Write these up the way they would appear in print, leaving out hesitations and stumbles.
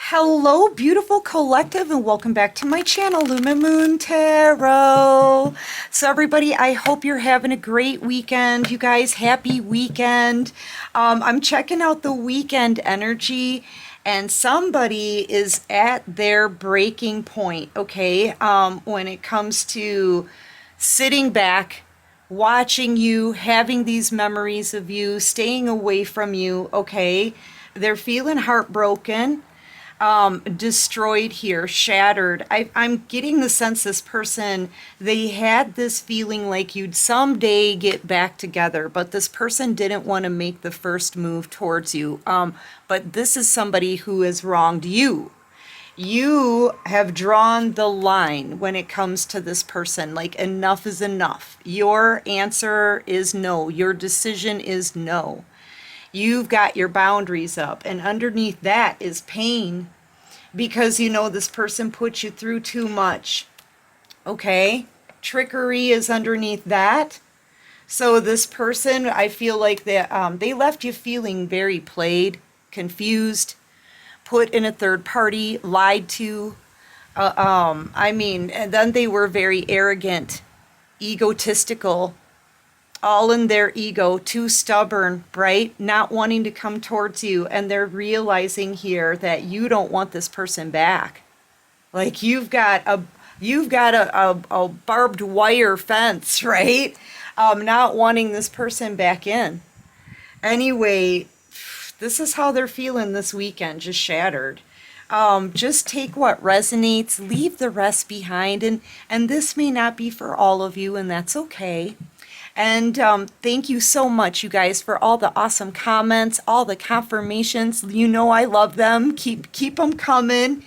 Hello, beautiful collective, and welcome back to my channel, Luma Moon Tarot. So everybody, I hope you're having a great weekend. You guys, happy weekend. I'm checking out the weekend energy, and somebody is at their breaking point, okay? When it comes to sitting back, watching you, having these memories of you, staying away from you, okay? They're feeling heartbroken, destroyed here, shattered. I'm getting the sense this person, they had this feeling like you'd someday get back together, but this person didn't want to make the first move towards you. But this is somebody who has wronged you. You have drawn the line when it comes to this person. Like, enough is enough. Your answer is no. Your decision is no. You've got your boundaries up, and underneath that is pain because you know this person put you through too much. Okay? Trickery is underneath that. So this person, I feel like they left you feeling very played, confused, put in a third party, lied to. And then they were very arrogant, egotistical, all in their ego, too stubborn, right? Not wanting to come towards you. And they're realizing here that you don't want this person back. Like you've got a barbed wire fence, right? Not wanting this person back in. Anyway, this is how they're feeling this weekend, just shattered. Just take what resonates, leave the rest behind, and this may not be for all of you, and that's okay. And thank you so much, you guys, for all the awesome comments, all the confirmations. You know I love them. Keep them coming.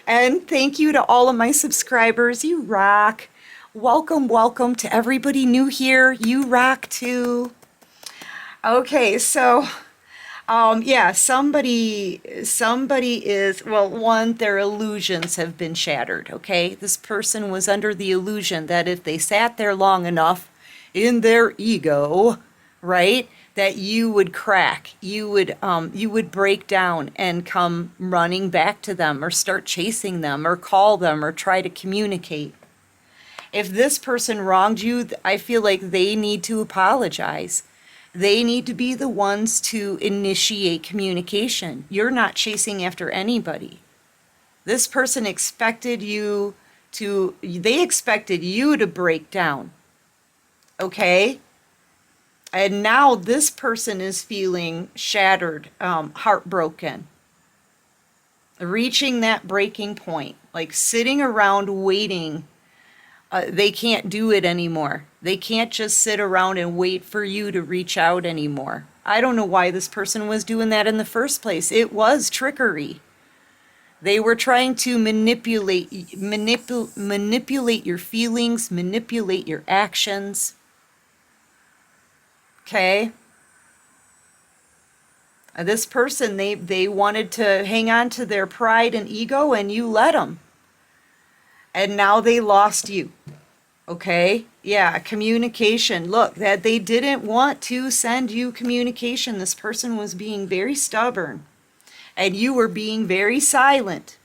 And thank you to all of my subscribers. You rock. Welcome, welcome to everybody new here. You rock too. Okay, so yeah, somebody is, well, one, their illusions have been shattered, okay? This person was under the illusion that if they sat there long enough in their ego, right, that you would crack, you would break down and come running back to them or start chasing them or call them or try to communicate. If this person wronged you, I feel like they need to apologize. They need to be the ones to initiate communication. You're not chasing after anybody. This person expected they expected you to break down. Okay? And now this person is feeling shattered, heartbroken, reaching that breaking point, like sitting around waiting. They can't do it anymore. They can't just sit around and wait for you to reach out anymore. I don't know why this person was doing that in the first place. It was trickery. They were trying to manipulate your feelings, manipulate your actions. Okay? This person, they wanted to hang on to their pride and ego, and you let them. And now they lost you. Okay? Yeah, communication. Look, that they didn't want to send you communication. This person was being very stubborn. And you were being very silent.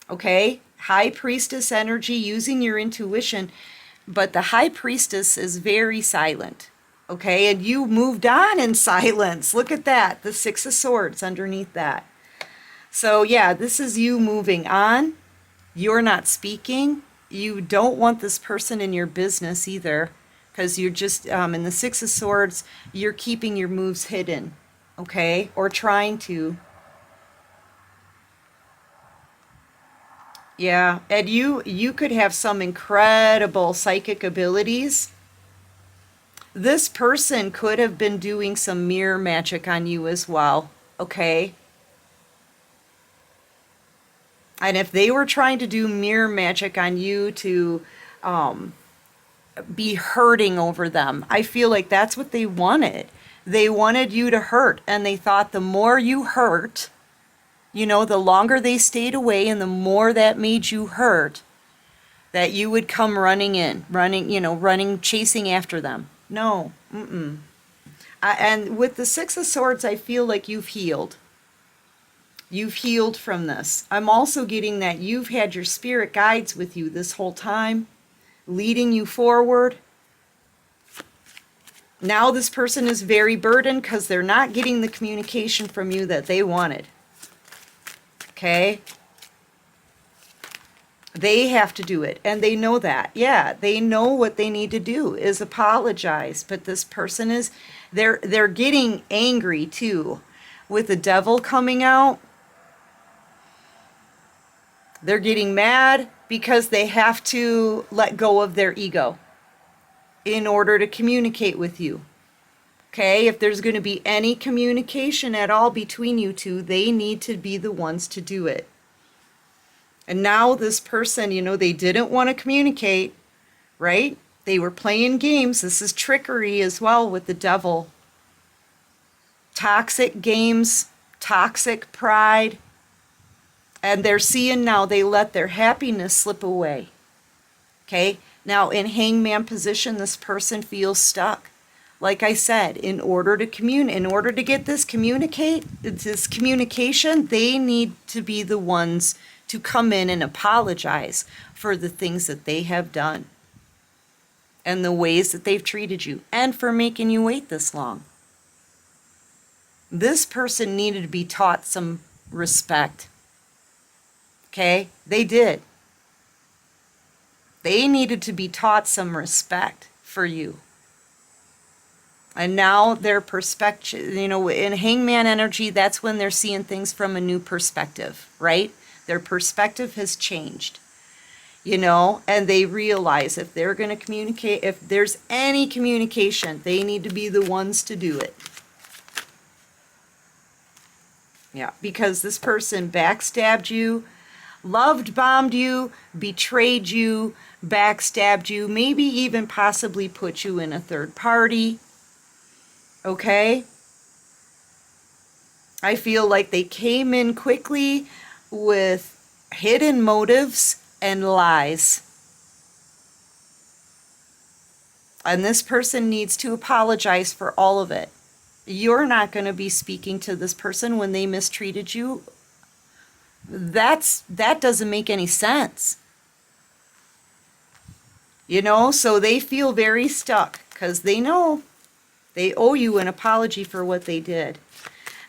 Okay? High priestess energy, using your intuition. But the high priestess is very silent. Okay? And you moved on in silence. Look at that. The Six of Swords underneath that. So yeah, this is you moving on. You're not speaking. You don't want this person in your business either, because you're just, in the Six of Swords, you're keeping your moves hidden, okay? Or trying to. Yeah, and you could have some incredible psychic abilities. This person could have been doing some mirror magic on you as well, okay? And if they were trying to do mirror magic on you to be hurting over them, I feel like that's what they wanted. They wanted you to hurt, and they thought the more you hurt, the longer they stayed away and the more that made you hurt, that you would come running, chasing after them. No, and with the Six of Swords, I feel like you've healed. You've healed from this. I'm also getting that you've had your spirit guides with you this whole time, leading you forward. Now this person is very burdened because they're not getting the communication from you that they wanted. Okay? They have to do it, and they know that. Yeah, they know what they need to do is apologize, but this person is, they're getting angry too. With the devil coming out, they're getting mad because they have to let go of their ego in order to communicate with you. Okay, if there's going to be any communication at all between you two, they need to be the ones to do it. And now this person, you know, they didn't want to communicate, right? They were playing games. This is trickery as well with the devil. Toxic games, toxic pride. And they're seeing now they let their happiness slip away. Okay? Now in hangman position, this person feels stuck. Like I said, in order to get this communication, they need to be the ones to come in and apologize for the things that they have done and the ways that they've treated you and for making you wait this long. This person needed to be taught some respect. Okay? They did. They needed to be taught some respect for you. And now their perspective, you know, in hangman energy, that's when they're seeing things from a new perspective, right? Their perspective has changed, you know, and they realize if they're going to communicate, if there's any communication, they need to be the ones to do it. Yeah, because this person backstabbed you, loved bombed you, betrayed you, backstabbed you, maybe even possibly put you in a third party. Okay? I feel like they came in quickly with hidden motives and lies. And this person needs to apologize for all of it. You're not going to be speaking to this person when they mistreated you. That doesn't make any sense. You know, so they feel very stuck because they know they owe you an apology for what they did.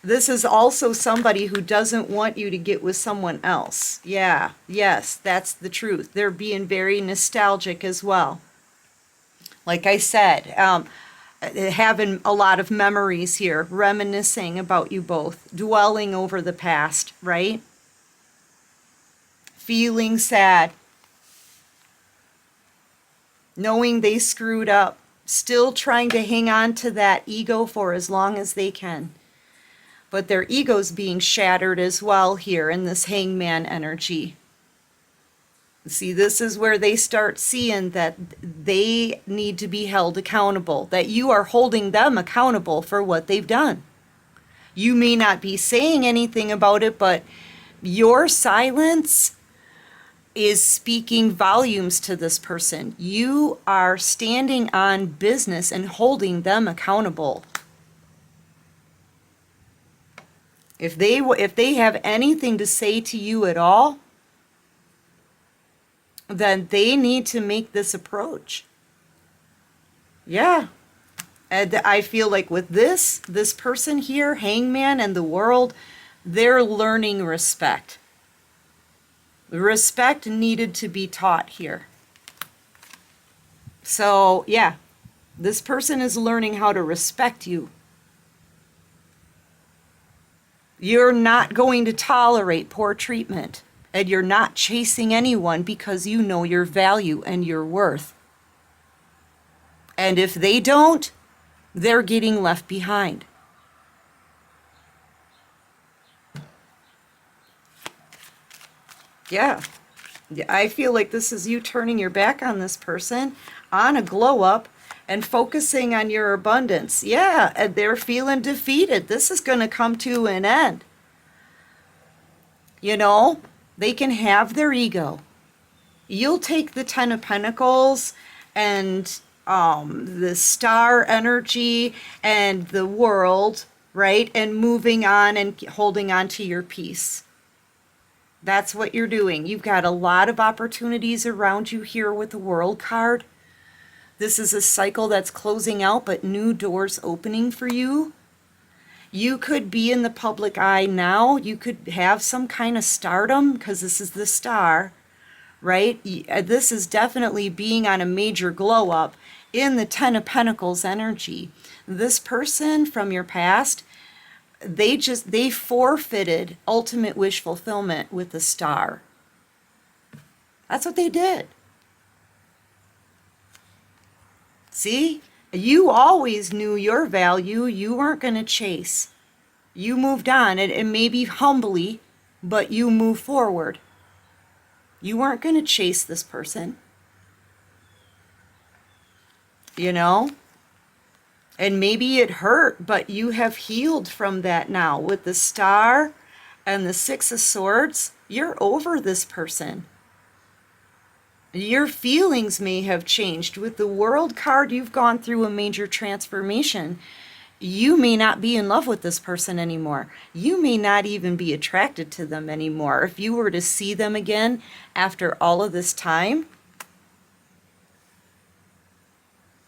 This is also somebody who doesn't want you to get with someone else. Yeah, yes, that's the truth. They're being very nostalgic as well. Like I said, having a lot of memories here, reminiscing about you both, dwelling over the past, right? Feeling sad. Knowing they screwed up. Still trying to hang on to that ego for as long as they can. But their ego's being shattered as well here in this hangman energy. See, this is where they start seeing that they need to be held accountable, that you are holding them accountable for what they've done. You may not be saying anything about it, but your silence is speaking volumes to this person. You are standing on business and holding them accountable. If they have anything to say to you at all, then they need to make this approach. Yeah. And I feel like with this person here, hangman and the world, they're learning respect. Respect needed to be taught here. So, yeah, this person is learning how to respect you. You're not going to tolerate poor treatment, and you're not chasing anyone because you know your value and your worth. And if they don't, they're getting left behind. Yeah, I feel like this is you turning your back on this person, on a glow up, and focusing on your abundance. Yeah, and they're feeling defeated. This is going to come to an end. You know, they can have their ego. You'll take the Ten of Pentacles and the star energy and the world, right? And moving on and holding on to your peace. That's what you're doing. You've got a lot of opportunities around you here with the World card. This is a cycle that's closing out, but new doors opening for you. You could be in the public eye now. You could have some kind of stardom because this is the star, right? This is definitely being on a major glow up in the Ten of Pentacles energy. This person from your past, they forfeited ultimate wish fulfillment with the star. That's what they did. See? You always knew your value. You weren't going to chase. You moved on, and maybe humbly, but you moved forward. You weren't going to chase this person. You know? And maybe it hurt, but you have healed from that now. With the star and the Six of Swords, you're over this person. Your feelings may have changed. With the World card, you've gone through a major transformation. You may not be in love with this person anymore. You may not even be attracted to them anymore. If you were to see them again after all of this time,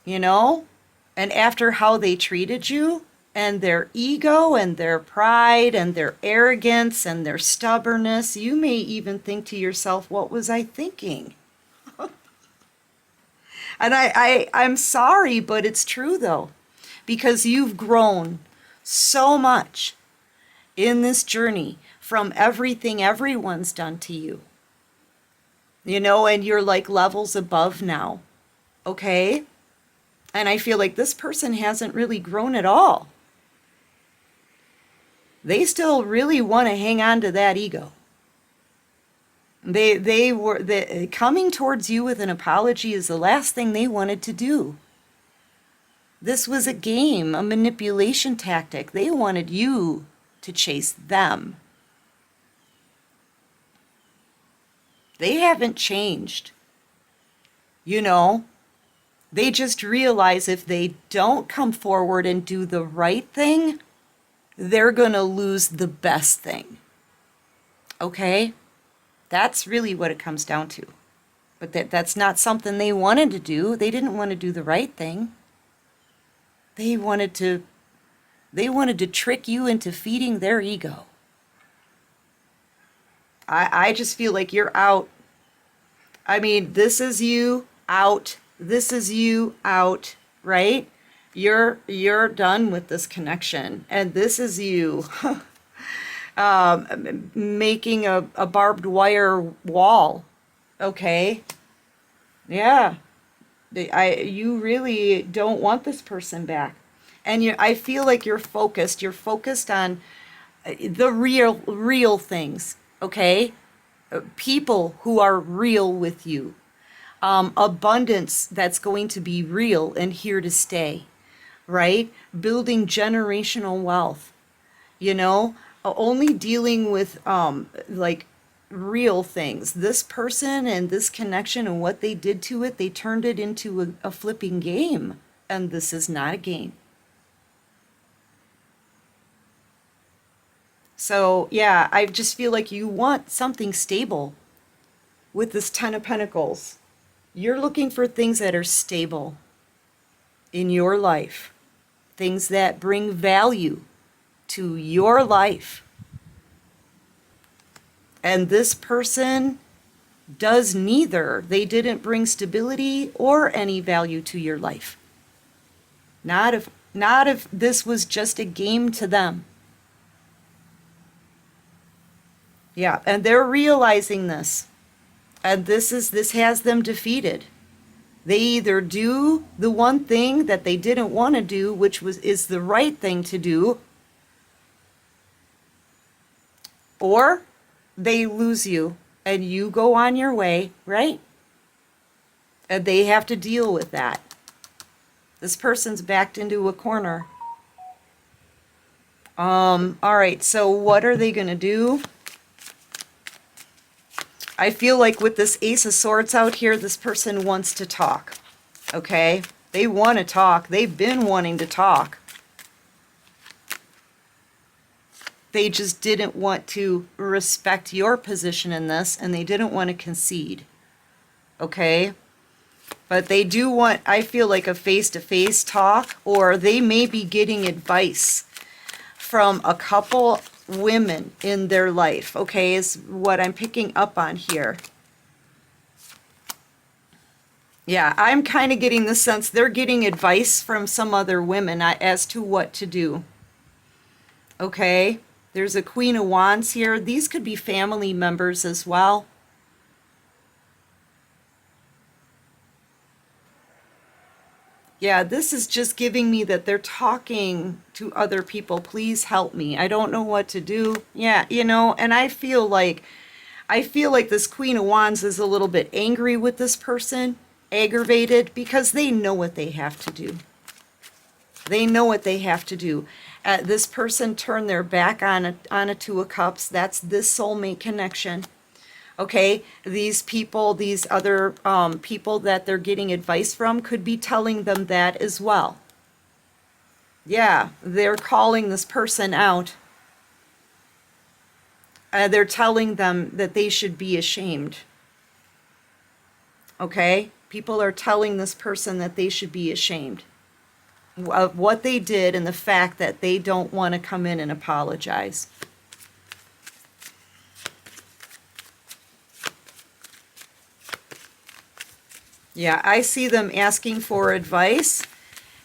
you know, and after how they treated you, and their ego and their pride and their arrogance and their stubbornness, you may even think to yourself, what was I thinking? And I'm sorry, but it's true though, because you've grown so much in this journey from everything everyone's done to you. You know, and you're like levels above now, okay? And I feel like this person hasn't really grown at all. They still really want to hang on to that ego. They were coming towards you with an apology is the last thing they wanted to do. This was a game, a manipulation tactic. They wanted you to chase them. They haven't changed. You know, they just realize if they don't come forward and do the right thing, they're going to lose the best thing. Okay? That's really what it comes down to. But that's not something they wanted to do. They didn't want to do the right thing. They wanted to trick you into feeding their ego. I just feel like you're out. I mean, this is you out. This is you out, right? You're done with this connection. And this is you. Making a barbed wire wall. Okay. Yeah. You really don't want this person back. And I feel like you're focused. You're focused on the real things. Okay. People who are real with you. Abundance that's going to be real and here to stay. Right? Building generational wealth. You know? Only dealing with like real things. This person and this connection and what they did to it, they turned it into a flipping game. And this is not a game. So yeah, I just feel like you want something stable with this Ten of Pentacles. You're looking for things that are stable in your life. Things that bring value to your life. And this person does neither. They didn't bring stability or any value to your life. Not if this was just a game to them. Yeah, and they're realizing this. And this has them defeated. They either do the one thing that they didn't want to do, which is the right thing to do, or they lose you and you go on your way, right? And they have to deal with that. This person's backed into a corner. All right, so what are they going to do? I feel like with this Ace of Swords out here, this person wants to talk. Okay? They want to talk. They've been wanting to talk. They just didn't want to respect your position in this, and they didn't want to concede. Okay? But they do want, I feel like, a face-to-face talk, or they may be getting advice from a couple women in their life, okay, is what I'm picking up on here. Yeah, I'm kind of getting the sense they're getting advice from some other women as to what to do. Okay, there's a Queen of Wands here. These could be family members as well. Yeah, this is just giving me that they're talking to other people. Please help me. I don't know what to do. Yeah, you know, and I feel like this Queen of Wands is a little bit angry with this person, aggravated, because they know what they have to do. They know what they have to do. This person turned their back on a Two of Cups. That's this soulmate connection. Okay, these people, these other people that they're getting advice from could be telling them that as well. Yeah, they're calling this person out. They're telling them that they should be ashamed. Okay, people are telling this person that they should be ashamed of what they did and the fact that they don't want to come in and apologize. Yeah, I see them asking for advice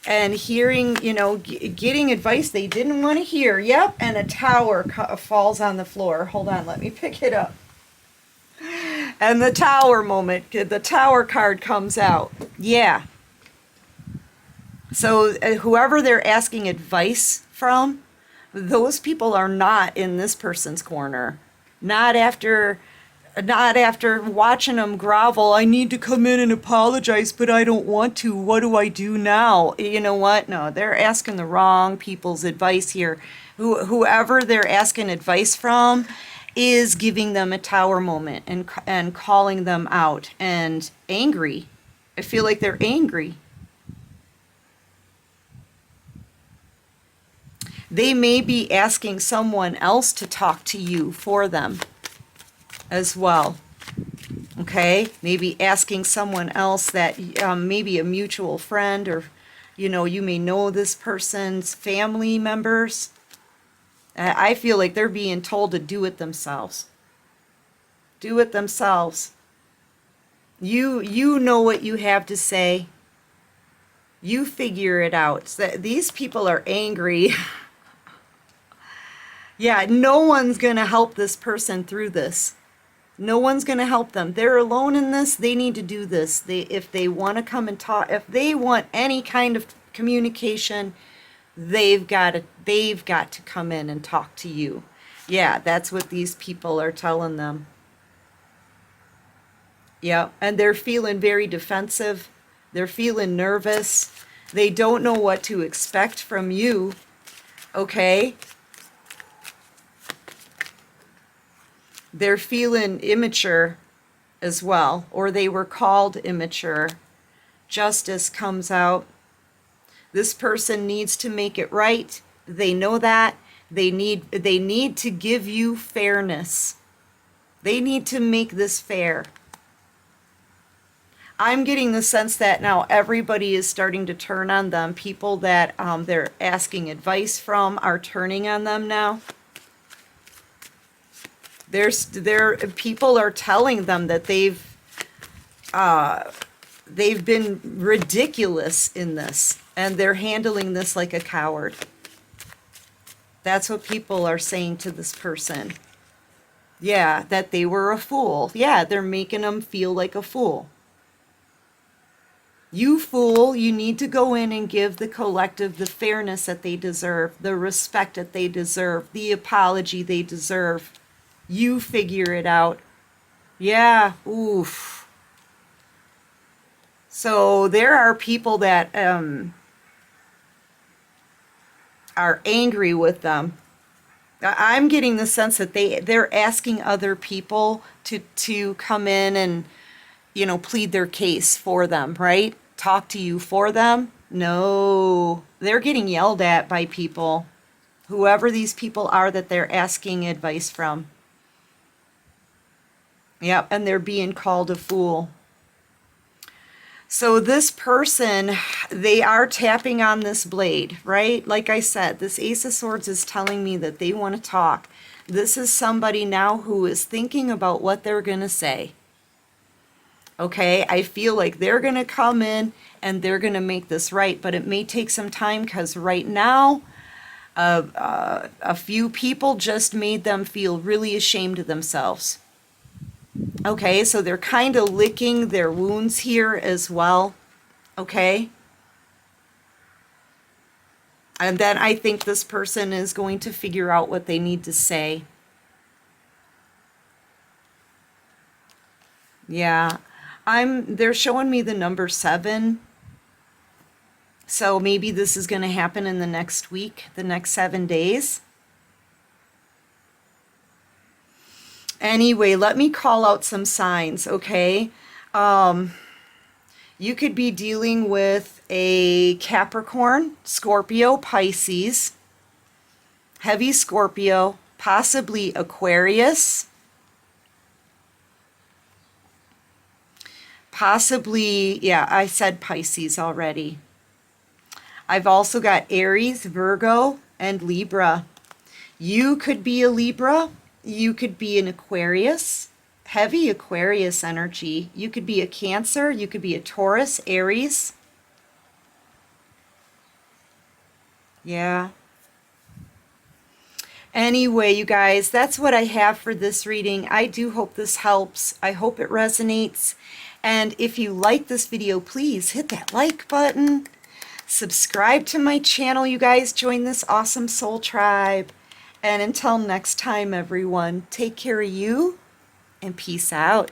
and hearing, you know, getting advice they didn't want to hear. Yep, and a tower falls on the floor. Hold on, let me pick it up. And the tower moment, the tower card comes out. Yeah. So whoever they're asking advice from, those people are not in this person's corner. Not after watching them grovel. I need to come in and apologize, but I don't want to. What do I do now? You know what? No, they're asking the wrong people's advice here. Whoever they're asking advice from is giving them a tower moment and calling them out and angry. I feel like they're angry. They may be asking someone else to talk to you for them as well. Okay, maybe asking someone else that maybe a mutual friend, or you know, you may know this person's family members. I feel like they're being told to do it themselves. Do it themselves. You know what you have to say. You figure it out. These people are angry. Yeah, no one's going to help this person through this. No one's going to help them. They're alone in this. They need to do this. If they want to come and talk, if they want any kind of communication, they've got to come in and talk to you. Yeah, that's what these people are telling them. Yeah, and they're feeling very defensive. They're feeling nervous. They don't know what to expect from you. Okay? They're feeling immature as well, or they were called immature. Justice comes out. This person needs to make it right. They know that. They need to give you fairness. They need to make this fair. I'm getting the sense that now everybody is starting to turn on them. People that they're asking advice from are turning on them now. People are telling them that they've been ridiculous in this, and they're handling this like a coward. That's what people are saying to this person. Yeah, that they were a fool. Yeah, they're making them feel like a fool. You fool, you need to go in and give the collective the fairness that they deserve, the respect that they deserve, the apology they deserve. You figure it out. Yeah, oof. So there are people that are angry with them. I'm getting the sense that they're asking other people to come in and, you know, plead their case for them, right? Talk to you for them. No, they're getting yelled at by people. Whoever these people are that they're asking advice from. Yep, and they're being called a fool. So this person, they are tapping on this blade, right? Like I said, this Ace of Swords is telling me that they want to talk. This is somebody now who is thinking about what they're going to say. Okay, I feel like they're going to come in and they're going to make this right, but it may take some time because right now, a few people just made them feel really ashamed of themselves. Okay, so they're kind of licking their wounds here as well. Okay. And then I think this person is going to figure out what they need to say. Yeah. They're showing me the number 7. So maybe this is going to happen in the next week, the next 7 days. Anyway, let me call out some signs, okay? You could be dealing with a Capricorn, Scorpio, Pisces, heavy Scorpio, possibly Aquarius, possibly, yeah, I said Pisces already. I've also got Aries, Virgo, and Libra. You could be a Libra. You could be an Aquarius, heavy Aquarius energy. You could be a Cancer. You could be a Taurus, Aries. Yeah. Anyway, you guys, that's what I have for this reading. I do hope this helps. I hope it resonates. And if you like this video, please hit that like button. Subscribe to my channel, you guys. Join this awesome soul tribe. And until next time, everyone, take care of you and peace out.